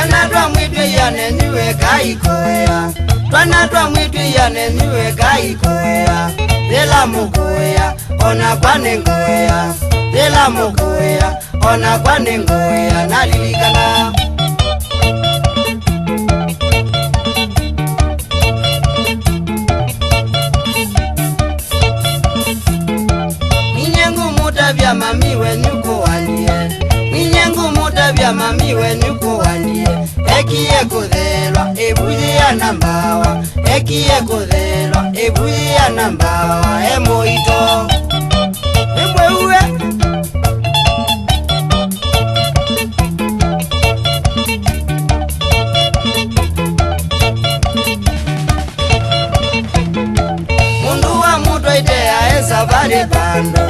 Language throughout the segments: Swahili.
Twana twa mwitu yane niwe kaikoya. Twana twa mwitu yane niwe kaikoya. Dela mukoya, ona kwane ngoya. Dela mukoya, ona kwane ngoya. Nalilikana Ninyengu muta vya mami wenyuko wandie. Ninyengu muta vya mami wenyuko wandie. Ekiye kuthelwa, ebuye ya nambawa. Ekiye kuthelwa, ebuye ya nambawa. Emoito Emwe uwe Mundu wa mutu itea esa vari bando.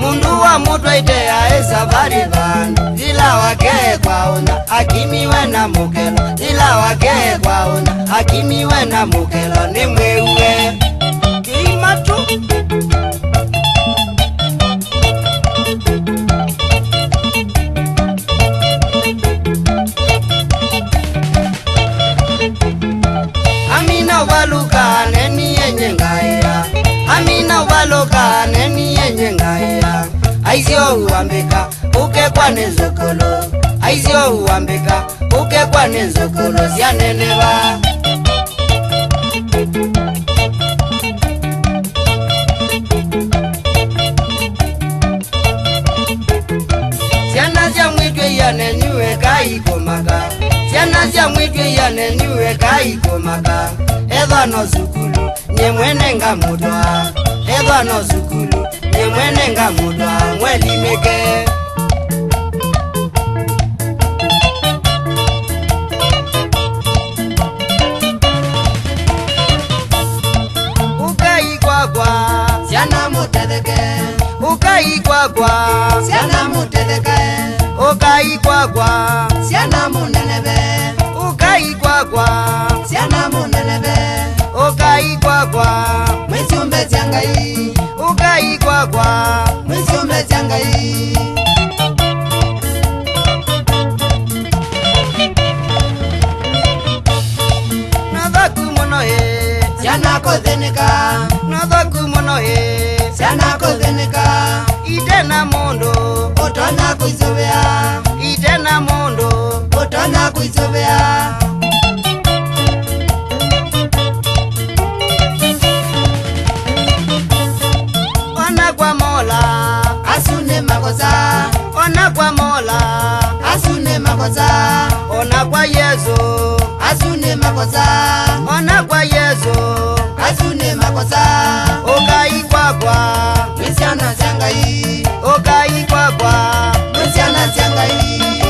Mundu wa mutu itea esa vari bando. Zila wake kwaona akimiwe na mukelo. Zila wake kwaona akimiwe na mukelo. Nimwe uwe Kiimatu Amina waluka neni yenye ngaya. Amina waluka neni yenye ngaya. Aizio uambika uke kwa nezokolo. Aizio uambika uke kwa nezokolo. Zianeneva Siana zia mwitwe yane niwe kaikomaka. Siana zia mwitwe yane niwe kaikomaka. Edwa no zukulu nye mwene nga mudwa. Edwa no zukulu nye mwene nga mudwa. Mweli meke Ukai kwa kwa Siana mutedeke, Ukai kwa kwa siana mutedeke, Ukai kwa kwa siana munenebe, Ukai kwa kwa siana munenebe. Ukai kwa kwa Mwisumbe tiangai, Ukai kwa kwa mwisumbe tiangai. Navaku mono he Siana kothenika, Navaku mono he siana kothenika. Itena mondo Otona kuisobea, Itena mondo otona kuisobea. Ona kwa mola Asune makosa, Ona kwa mola asune makosa, Ona kwa Yesu asune makosa, Ona kwa Yesu asune makosa. Ukai kwa kwa Misiana tiangai, Ukai kwa kwa misiana tiangai.